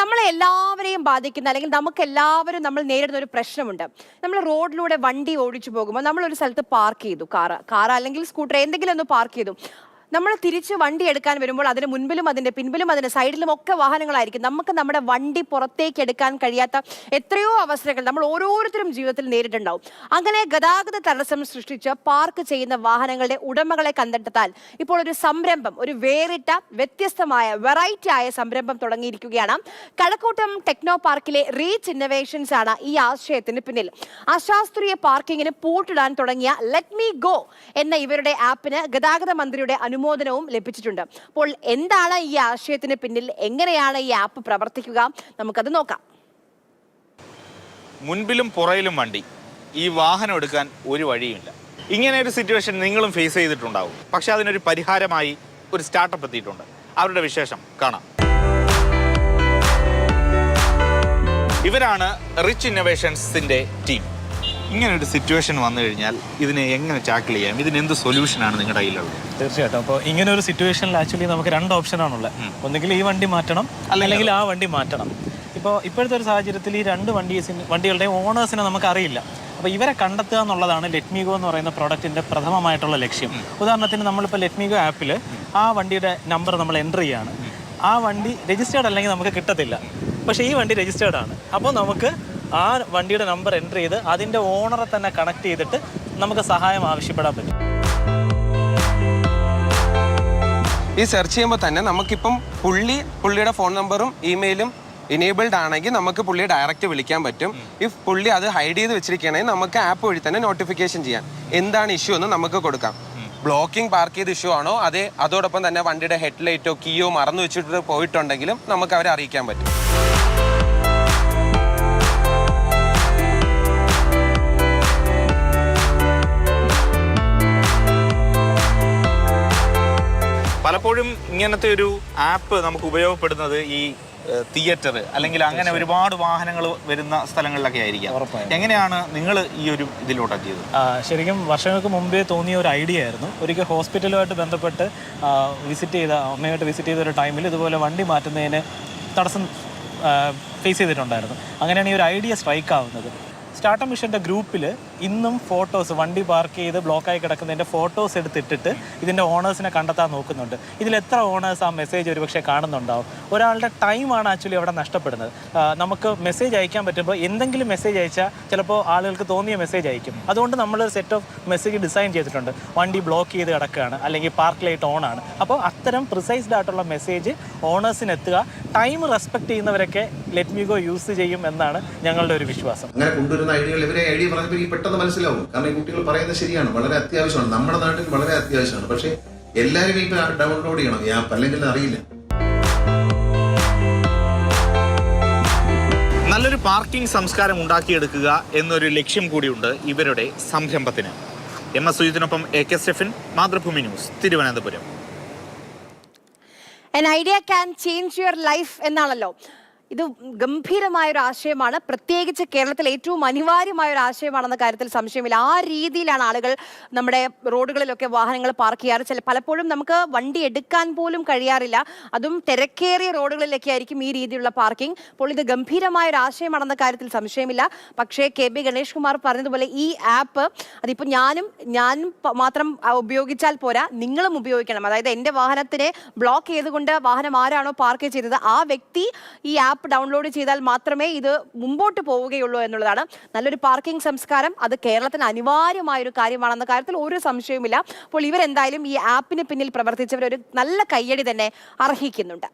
നമ്മളെ എല്ലാവരെയും ബാധിക്കുന്ന അല്ലെങ്കിൽ നമുക്ക് എല്ലാവരും നമ്മൾ നേരിടുന്ന ഒരു പ്രശ്നമുണ്ട്. നമ്മൾ റോഡിലൂടെ വണ്ടി ഓടിച്ചു പോകുമ്പോൾ നമ്മളൊരു സ്ഥലത്ത് പാർക്ക് ചെയ്തു, കാർ അല്ലെങ്കിൽ സ്കൂട്ടർ എന്തെങ്കിലും ഒന്ന് പാർക്ക് ചെയ്തു. നമ്മൾ തിരിച്ച് വണ്ടി എടുക്കാൻ വരുമ്പോൾ അതിന് മുൻപിലും അതിൻ്റെ പിൻപിലും അതിൻ്റെ സൈഡിലും ഒക്കെ വാഹനങ്ങളായിരിക്കും. നമുക്ക് നമ്മുടെ വണ്ടി പുറത്തേക്ക് എടുക്കാൻ കഴിയാത്ത എത്രയോ അവസരങ്ങൾ നമ്മൾ ഓരോരുത്തരും ജീവിതത്തിൽ നേരിട്ടുണ്ടാവും. അങ്ങനെ ഗതാഗത തടസ്സം സൃഷ്ടിച്ച് പാർക്ക് ചെയ്യുന്ന വാഹനങ്ങളുടെ ഉടമകളെ കണ്ടെത്താൻ ഇപ്പോൾ ഒരു സംരംഭം, ഒരു വേറിട്ട വ്യത്യസ്തമായ വെറൈറ്റി ആയ സംരംഭം തുടങ്ങിയിരിക്കുകയാണ്. കഴക്കൂട്ടം ടെക്നോ പാർക്കിലെ റീച്ച് ഇന്നോവേഷൻസ് ആണ് ഈ ആശയത്തിന് പിന്നിൽ. അശാസ്ത്രീയ പാർക്കിങ്ങിന് പൂട്ടിടാൻ തുടങ്ങിയ ലെറ്റ് മീ ഗോ എന്ന ഇവരുടെ ആപ്പിന് ഗതാഗത മന്ത്രിയുടെ അനുമോദനവും ലഭിച്ചിട്ടുണ്ട്. അപ്പോൾ എന്താണ് ഈ ആശയത്തിന് പിന്നിൽ, എങ്ങനെയാണ് ഈ ആപ്പ് പ്രവർത്തിക്കുക, നമുക്കത് നോക്കാം. മുൻപിലും പുറയിലും വണ്ടി, ഈ വാഹനം എടുക്കാൻ ഒരു വഴിയില്ല. ഇങ്ങനെ ഒരു സിറ്റുവേഷൻ നിങ്ങളും ഫേസ് ചെയ്തിട്ടുണ്ടാവും. പക്ഷെ അതിനൊരു പരിഹാരമായി ഒരു സ്റ്റാർട്ടപ്പ് എത്തിയിട്ടുണ്ട്. അവരുടെ വിശേഷം കാണാം. ഇവരാണ് റിച്ച് ഇന്നോവേഷൻസിന്റെ ടീം. ഇങ്ങനെ ഒരു സിറ്റുവേഷൻ വന്നു കഴിഞ്ഞാൽ ഇതിനെ എങ്ങനെ ടാക്കിൾ ചെയ്യാം? ഇതിന് എന്ത് സൊല്യൂഷനാണ് നിങ്ങളുടെ കയ്യിലുള്ളത്? തീർച്ചയായിട്ടും. അപ്പോൾ ഇങ്ങനെ ഒരു സിറ്റുവേഷനിൽ ആക്ച്വലി നമുക്ക് രണ്ട് ഓപ്ഷനാണുള്ളത്. ഒന്നുകിൽ ഈ വണ്ടി മാറ്റണം, അല്ലെങ്കിൽ ആ വണ്ടി മാറ്റണം. ഇപ്പോഴത്തെ ഒരു സാഹചര്യത്തിൽ ഈ രണ്ട് വണ്ടികളുടെ ഓണേഴ്സിനെ നമുക്കറിയില്ല. അപ്പോൾ ഇവരെ കണ്ടെത്തുക എന്നുള്ളതാണ് ലെറ്റ് മീ ഗോ എന്ന് പറയുന്ന പ്രോഡക്റ്റിൻ്റെ പ്രഥമമായിട്ടുള്ള ലക്ഷ്യം. ഉദാഹരണത്തിന് നമ്മളിപ്പോൾ ലെറ്റ് മീ ഗോ ആപ്പിൽ ആ വണ്ടിയുടെ നമ്പർ നമ്മൾ എൻ്റർ ചെയ്യുകയാണ്. ആ വണ്ടി രജിസ്റ്റേർഡ് അല്ലെങ്കിൽ നമുക്ക് കിട്ടത്തില്ല. പക്ഷേ ഈ വണ്ടി രജിസ്റ്റേർഡ് ആണ്. അപ്പോൾ നമുക്ക് ആ വണ്ടിയുടെ നമ്പർ എൻ്റർ ചെയ്ത് അതിൻ്റെ ഓണറെ തന്നെ കണക്ട് ചെയ്തിട്ട് നമുക്ക് സഹായം ആവശ്യപ്പെടാൻ പറ്റും. ഈ സെർച്ച് ചെയ്യുമ്പോൾ തന്നെ നമുക്കിപ്പം പുള്ളിയുടെ ഫോൺ നമ്പറും ഇമെയിലും ഇനേബിൾഡ് ആണെങ്കിൽ നമുക്ക് പുള്ളിയെ ഡയറക്റ്റ് വിളിക്കാൻ പറ്റും. ഇഫ് പുള്ളി അത് ഹൈഡ് ചെയ്ത് വെച്ചിരിക്കുകയാണെങ്കിൽ നമുക്ക് ആപ്പ് വഴി തന്നെ നോട്ടിഫിക്കേഷൻ ചെയ്യാം. എന്താണ് ഇഷ്യൂ എന്ന് നമുക്ക് കൊടുക്കാം. ബ്ലോക്കിംഗ് പാർക്ക് ചെയ്ത ഇഷ്യൂ ആണോ, അതോടൊപ്പം തന്നെ വണ്ടിയുടെ ഹെഡ്ലൈറ്റോ കീയോ മറന്നു വെച്ചിട്ട് പോയിട്ടുണ്ടെങ്കിലും നമുക്ക് അവരെ അറിയിക്കാൻ പറ്റും. പലപ്പോഴും ഇങ്ങനത്തെ ഒരു ആപ്പ് നമുക്ക് ഉപയോഗപ്പെടുന്നത് ഈ തിയേറ്റർ അല്ലെങ്കിൽ അങ്ങനെ ഒരുപാട് വാഹനങ്ങൾ വരുന്ന സ്ഥലങ്ങളിലൊക്കെ ആയിരിക്കാം. എങ്ങനെയാണ് നിങ്ങൾ ഈ ഒരു ഇതിലോട്ടെത്തിയത്? ശരിക്കും വർഷങ്ങൾക്ക് മുമ്പേ തോന്നിയ ഒരു ഐഡിയ ആയിരുന്നു. ഒരിക്കൽ ഹോസ്പിറ്റലുമായിട്ട് ബന്ധപ്പെട്ട് അമ്മയായിട്ട് വിസിറ്റ് ചെയ്ത ഒരു ടൈമിൽ ഇതുപോലെ വണ്ടി മാറ്റുന്നതിന് തടസ്സം ഫേസ് ചെയ്തിട്ടുണ്ടായിരുന്നു. അങ്ങനെയാണ് ഈ ഒരു ഐഡിയ സ്ട്രൈക്ക് ആവുന്നത്. സ്റ്റാർട്ടപ്പ് മിഷൻ്റെ ഗ്രൂപ്പിൽ ഇന്നും ഫോട്ടോസ്, വണ്ടി പാർക്ക് ചെയ്ത് ബ്ലോക്കായി കിടക്കുന്നതിൻ്റെ ഫോട്ടോസ് എടുത്തിട്ടിട്ട് ഇതിൻ്റെ ഓണേഴ്സിനെ കണ്ടെത്താൻ നോക്കുന്നുണ്ട്. ഇതിൽ എത്ര ഓണേഴ്സ് ആ മെസ്സേജ് ഒരുപക്ഷെ കാണുന്നുണ്ടാവും. ഒരാളുടെ ടൈമാണ് ആക്ച്വലി അവിടെ നഷ്ടപ്പെടുന്നത്. നമുക്ക് മെസ്സേജ് അയക്കാൻ പറ്റുമ്പോൾ എന്തെങ്കിലും മെസ്സേജ് അയച്ചാൽ ചിലപ്പോൾ ആളുകൾക്ക് തോന്നിയ മെസ്സേജ് അയക്കും. അതുകൊണ്ട് നമ്മളൊരു സെറ്റ് ഓഫ് മെസ്സേജ് ഡിസൈൻ ചെയ്തിട്ടുണ്ട്. വണ്ടി ബ്ലോക്ക് ചെയ്ത് കിടക്കുകയാണ്, അല്ലെങ്കിൽ പാർക്ക് ലൈറ്റ് ഓൺ ആണ്. അപ്പോൾ അത്തരം പ്രിസൈസ്ഡ് ആയിട്ടുള്ള മെസ്സേജ് ഓണേഴ്സിന് എത്തുക. ടൈം റെസ്പെക്ട് ചെയ്യുന്നവരൊക്കെ ലെറ്റ് മീ ഗോ യൂസ് ചെയ്യും എന്നാണ് ഞങ്ങളുടെ ഒരു വിശ്വാസം. ഐഡിയകൾ ഇവരെ ഐഡിയ പറഞ്ഞപ്പോൾ ഈ പെട്ടെന്ന് മനസ്സിലാവും. കാരണം ഈ കുട്ടികൾ പറയുന്നത് ശരിയാണ്, വളരെ അത്യാവശ്യമാണ്, നമ്മുടെ നാട്ടിൽ വളരെ അത്യാവശ്യമാണ്. പക്ഷെ എല്ലാവരും ഇപ്പൊ ഡൗൺലോഡ് ചെയ്യണം ഈ ആപ്പ്, അല്ലെങ്കിൽ അറിയില്ല. നല്ലൊരു പാർക്കിംഗ് സംസ്കാരം ഉണ്ടാക്കിയെടുക്കുക എന്നൊരു ലക്ഷ്യം കൂടിയുണ്ട് ഇവരുടെ സംരംഭത്തിന്. MS സുജിത്തിനൊപ്പം AK Stephin, Mathrubhumi news, Thiruvananthapuram. An idea can change your life എന്നാണല്ലോ. ഇത് ഗംഭീരമായൊരു ആശയമാണ്. പ്രത്യേകിച്ച് കേരളത്തിൽ ഏറ്റവും അനിവാര്യമായ ഒരു ആശയമാണെന്ന കാര്യത്തിൽ സംശയമില്ല. ആ രീതിയിലാണ് ആളുകൾ നമ്മുടെ റോഡുകളിലൊക്കെ വാഹനങ്ങൾ പാർക്ക് ചെയ്യാറ്. പലപ്പോഴും നമുക്ക് വണ്ടി എടുക്കാൻ പോലും കഴിയാറില്ല. അതും തിരക്കേറിയ റോഡുകളിലൊക്കെ ആയിരിക്കും ഈ രീതിയിലുള്ള പാർക്കിംഗ്. അപ്പോൾ ഇത് ഗംഭീരമായൊരു ആശയമാണെന്ന കാര്യത്തിൽ സംശയമില്ല. പക്ഷേ KB ഗണേഷ് കുമാർ പറഞ്ഞതുപോലെ ഈ ആപ്പ് അതിപ്പോൾ ഞാനും മാത്രം ഉപയോഗിച്ചാൽ പോരാ, നിങ്ങളും ഉപയോഗിക്കണം. അതായത് എൻ്റെ വാഹനത്തിനെ ബ്ലോക്ക് ചെയ്തുകൊണ്ട് വാഹനം ആരാണോ പാർക്ക് ചെയ്തത് ആ വ്യക്തി ഈ ആപ്പ് ഡൗൺലോഡ് ചെയ്താൽ മാത്രമേ ഇത് മുമ്പോട്ട് പോവുകയുള്ളൂ എന്നുള്ളതാണ്. നല്ലൊരു പാർക്കിംഗ് സംസ്കാരം അത് കേരളത്തിന് അനിവാര്യമായ ഒരു കാര്യമാണെന്ന കാര്യത്തിൽ ഒരു സംശയവുമില്ല. അപ്പോൾ ഇവരെന്തായാലും ഈ ആപ്പിന് പിന്നിൽ പ്രവർത്തിച്ചവർ ഒരു നല്ല കയ്യടി തന്നെ അർഹിക്കുന്നുണ്ട്.